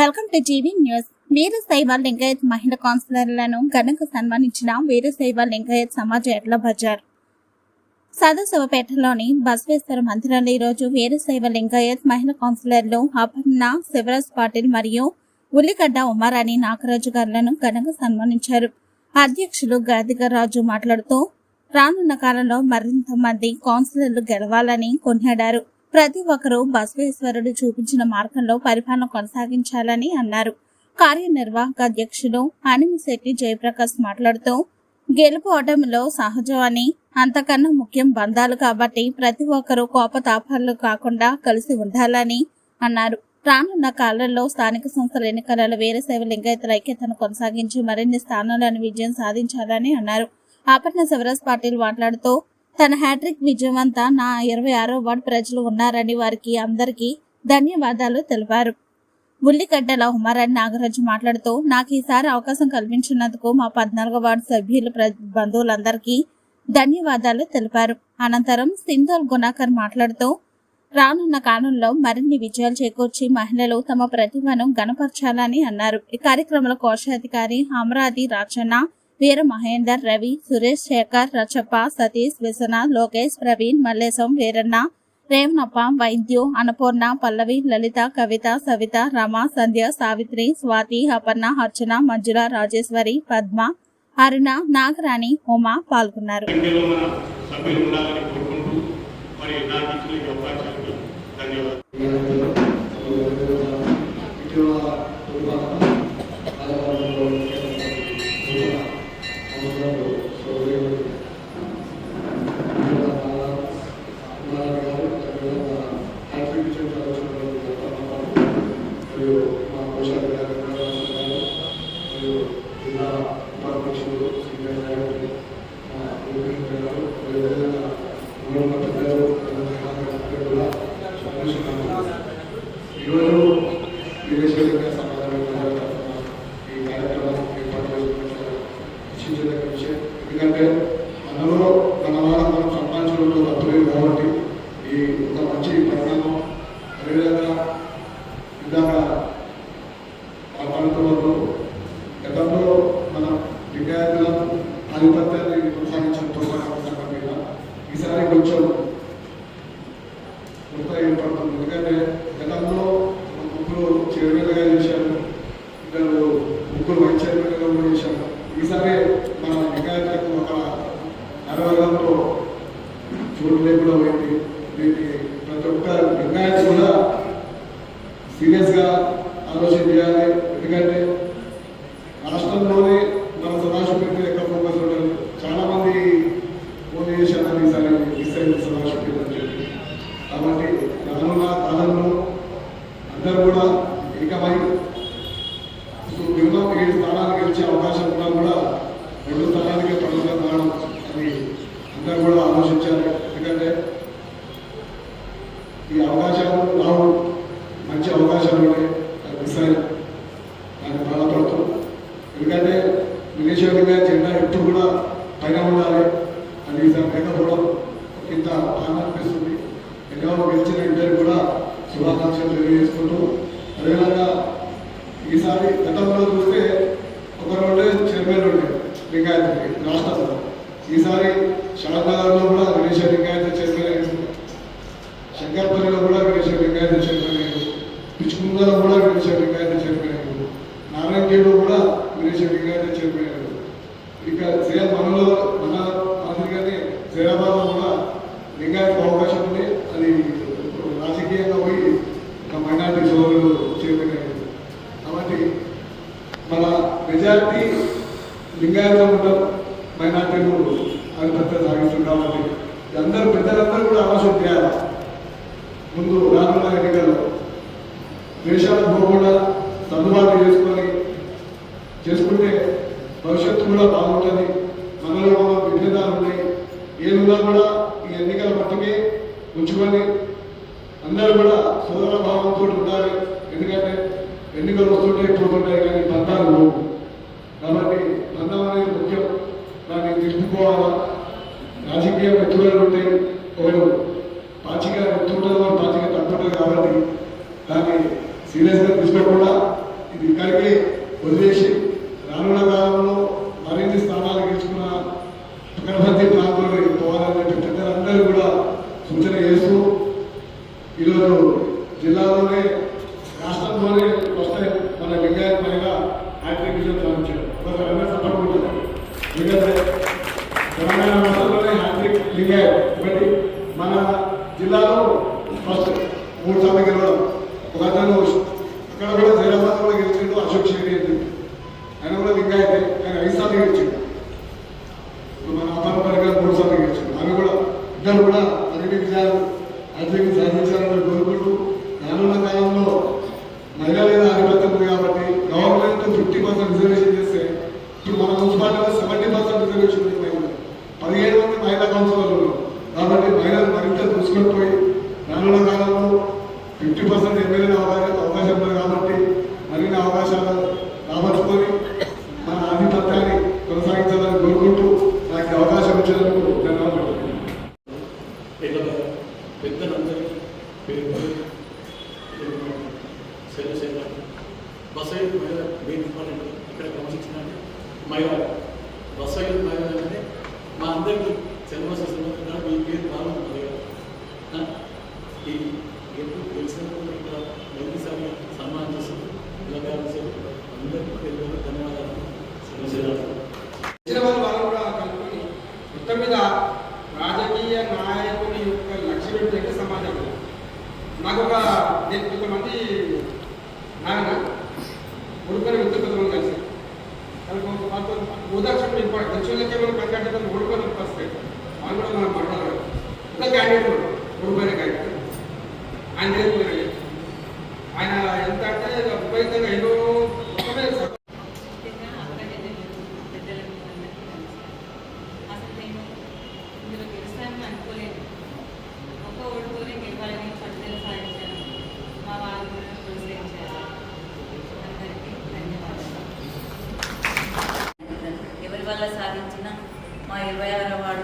Welcome to TV news. Veerashaiva Lingayat మహిళా కౌన్సిలర్లను ఘనంగా సన్మానించిన వీరశైవ లింగాయత్ సమాజ ఎడ్ల బజార్ సదాశివపేటలోని బసవేశ్వర మందిరంలో ఈరోజు వీరశైవ లింగాయత్ మహిళా కౌన్సిలర్లు అపర్ణ, శివరాజ్ పాటిల్ మరియు ఉల్లిగడ్డ ఉమారాణి నాగరాజు గారులను ఘనంగా సన్మానించారు. అధ్యక్షులు గాదిగరాజు మాట్లాడుతూ రానున్న కాలంలో మరింత మంది కౌన్సిలర్లు గెలవాలని కొనియాడారు. ప్రతి ఒక్కరూ బసవేశ్వరుడు చూపించిన మార్గంలో పరిపాలన కొనసాగించాలని అన్నారు. కార్యనిర్వాహక అధ్యక్షులు అనిమిశెట్టి జయప్రకాష్ మాట్లాడుతూ గెలుపు ఓటమిలో సహజం అని, అంతకన్నా ముఖ్యం బంధాలు కాబట్టి ప్రతి ఒక్కరూ కోపతాపాలు కాకుండా కలిసి ఉండాలని అన్నారు. రానున్న కాలంలో స్థానిక సంస్థల ఎన్నికలలో వీరశైవ లింగాయతుల ఐక్యతను కొనసాగించి మరిన్ని స్థానాలను విజయం సాధించాలని అన్నారు. అపర్ణ శివరాజ్ పాటిల్ మాట్లాడుతూ తన హ్యాట్రిక్ విజయవంతా నా 26వ వార్డు ప్రజలు ఉన్నారని వారికి అందరికీ ధన్యవాదాలు తెలిపారు. ఉల్లిగడ్డల ఉమారాణి నాగరాజు మాట్లాడుతూ నాకు ఈసారి అవకాశం కల్పించినందుకు మా 14వ వార్డు సభ్యులు బంధువులందరికీ ధన్యవాదాలు తెలిపారు. అనంతరం సింధోల్ గుణాకర్ మాట్లాడుతూ రానున్న కాలంలో మరిన్ని విజయాలు చేకూర్చి మహిళలు తమ ప్రతిభను గణపరచాలని అన్నారు. ఈ కార్యక్రమంలో కోశాధికారి అమరాది రాజన్న, వీర మహేందర్, రవి, సురేష్, శేఖర్, రచప్ప, సతీష్, విశ్వనాథ్, లోకేష్, ప్రవీణ్, మల్లేశం, వీరన్న, రేవనప్ప, వైద్యు, అన్నపూర్ణ, పల్లవి, లలిత, కవిత, సవిత, రమ, సంధ్య, సావిత్రి, స్వాతి, అపర్ణ, అర్చన, మంజుల, రాజేశ్వరి, పద్మ, అరుణ, నాగరాణి, ఉమా పాల్గొన్నారు. ఎందుకంటే మనలో మన వాళ్ళ మనం సంపాదించడంలో తప్పలేదు కాబట్టి ఈ ఒక మంచి పరిణామం అదేవిధంగా ఇందాక మాట్లాడుతున్నప్పుడు గతంలో మన విద్యార్థులను ఆధిపత్యాన్ని కొనసాగించడంతో మీద ఈసారి కొంచెం కొత్త ఏర్పడుతుంది. ఎందుకంటే గతంలో ముగ్గురు చైర్మన్గా చేశారు, ఇద్దరు ముగ్గురు వైస్ చైర్మన్గా కూడా చేశారు. ఈసారి మన విద్యార్థులకు ఒక అరవగంలో చోటు లేకుండా పోయింది. దీన్ని ప్రతి ఒక్క విద్యార్థి కూడా సీరియస్గా ఆలోచన చేయాలి. ఎందుకంటే రాష్ట్రంలోనే మన సదాశివపేట ఎక్కువ ఫోకస్ ఉంటుంది. చాలామంది ఫోన్ చేశారు ఈసారి ఈసారి సదాశివపేట అని చెప్పి. కాబట్టి రానున్న కాలంలో అందరూ కూడా ఏకమై మినిమం 7 స్థానాలు గెలిచే అవకాశం ఉన్నా కూడా 2 స్థానాలకే పరిమితం కావడం అని అందరూ కూడా ఆలోచించాలి. ఎందుకంటే ఈ అవకాశాలు రావు, మంచి అవకాశాలు ఉన్నాయి, మిస్సాయి దాన్ని బాధపడుతూ. ఎందుకంటే విదేశీయంగా జెండా ఎప్పుడు కూడా పైన ఉండాలి అని ఈసారి లేకపోవడం ఇంత బాధ అనిపిస్తుంది. ఎన్నో గెలిచిన ఇద్దరు కూడా శుభాకాంక్షలు తెలియజేసుకుంటూ, అదేవిధంగా ఈసారి గతంలో చూస్తే ఒక 2 చైర్మన్లు ఉండే లింగాయత్ రాష్ట్రంలో. ఈసారి షాద్నగర్లో కూడా విదేశ లింగాయత చైర్మన్ అయ్యారు, శంకర్పల్లిలో కూడా విదేశ లింగాయత చైర్మన్ అయ్యారు, పిచ్చుకుందలో కూడా విదేశ లింగాయత చైర్మన్ అయ్యారు, నారాయణగేడ్లో కూడా విదేశ లింగాయత చైర్మన్ అయ్యారు. ఇక సేమ్ మనలో మన మాదిరిగానే జైరాబాద్లో కూడా లింగాయత్ అవకాశం ఉంది. అది రాజకీయంగా పోయి ఒక మైనార్టీ సోదరులు చైర్మన్ అయ్యారు. కాబట్టి మన మెజారిటీ లింగాయతం ఉండడం, మైనార్టీలు ఆధిపత్యం సాగిస్తుంది. కాబట్టి అందరూ పెద్దలందరూ కూడా ఆలోచన చేయాలి. ముందు రానున్న ఎన్నికల్లో దేశాలకు పోకుండా సర్దుబాటు చేసుకుంటే భవిష్యత్తు కూడా బాగుంటుంది. మనలో విభేదాలు ఉన్నాయి, ఏదున్నా కూడా ఈ ఎన్నికల పట్టుకే ఉంచుకొని అందరూ కూడా సోదర భావంతో ఉండాలి. ఎందుకంటే ఎన్నికలు వస్తుంటాయి, పోతుంటాయి, కానీ బంధాలు లేవు. కాబట్టి బంధం అనేది ముఖ్యం, దాన్ని తిప్పుకోవాలా. రాజకీయ ఎత్తుగడలు ఉంటాయి, ఒకరు పాచిక ఎత్తుంటుంది, పాచిక తప్పుంటుంది. కాబట్టి దాన్ని సీరియస్గా తీసుకోకుండా ఇది ఇక్కడికి వదిలేసి రానున్న కాలంలో మరిన్ని స్థానాలు గెలుచుకున్న పకడ్బందీ ప్రాంతంలోకి పోవాలని పెద్దలందరూ కూడా సూచన చేస్తూ ఈరోజు జిల్లాలోనే రాష్ట్రంలోనే ఫస్ట్ టైం మన లింగాయత్ పైన హ్యాట్రిక్ విజయం సాధించారు. ఒకసారి సపోర్ట్ ఉంటుంది. ఎందుకంటే తెలంగాణ రాష్ట్రంలోనే హ్యాట్రిక్ లింగాయత్ ఒకటి, మన జిల్లాలో ఫస్ట్ 3 సార్లు గెలవడం. ఒక అతను అక్కడ కూడా జైరాబాద్ కూడా గెలిచిండు, అశోక్ శెట్టి అని, ఆయన కూడా లింగాయతే, ఆయన 5 సార్లు గెలిచిండు. మన అపార 3 సార్లు గెలిచిండు. ఆమె కూడా ఇద్దరు కూడా అన్ని విజయాలు హ్యాట్రిక్ సాధించాలని కోరుకుంటూ రానున్న కాలంలో మహిళల ఆధిపత్యం ఉంది కాబట్టి గవర్నమెంట్ 50% రిజర్వేషన్ చేస్తే ఇప్పుడు మన మున్సిపాలిటీలో 70% రిజర్వేషన్ ఉంది. 17 మంది మహిళా కౌన్సిలర్లు ఉన్నారు కాబట్టి మహిళలు మరింత దూసుకొని పోయి రానున్న కాలంలో 50% ఎమ్మెల్యేల అవకాశం ఉంది కాబట్టి మరిన్ని అవకాశాలు రాబట్టుకొని మన ఆధిపత్యాన్ని కొనసాగించాలని కోరుకుంటూ నాకు ఈ అవకాశం ఇచ్చినందుకు ధన్యవాదాలు. పెద్దలందరికీ పేరు శైలశైల బసైల్ మహిళ మెయిన్ ఇంపార్టెంట్ ఇక్కడ క్రమశిక్షణ అంటే మహిళ బసైల్ మహిళ అంటే మా అందరికీ సిలబస్ మీ పేరు బాగుంటుంది కదా. ఈ ఎప్పుడు తెలిసినప్పుడు ఇక్కడ మొదటిసారి సన్మానం చేస్తుంది ఇలా అందరికీ పేరు ధన్యవాదాలు. వచ్చిన వాళ్ళు కూడా కలుపుకొని మొత్తం మీద రాజకీయ నాయకుని యొక్క లక్ష్యం ఏంటంటే సమాజం. నాకు కొంతమంది నాయన ఓడిపోయిన వ్యక్తి కొంతమంది కలిసి ఉదాహరణ ఇంపార్టెంట్ దక్షిణకి ఏమైనా కంటే ఓడిపోయిన పరిస్థితి వాళ్ళు కూడా మనం మాట్లాడాలి. ఒక క్యాండిడేట్ ఓడిపోయిన క్యాండిడేట్ ఆయన నేర్చుకునే ఆయన ఎంత అంటే విపరీతంగా ఎన్నో మొత్తమే ఎవరి వల్ల సాధించిన మా 26వ వార్డు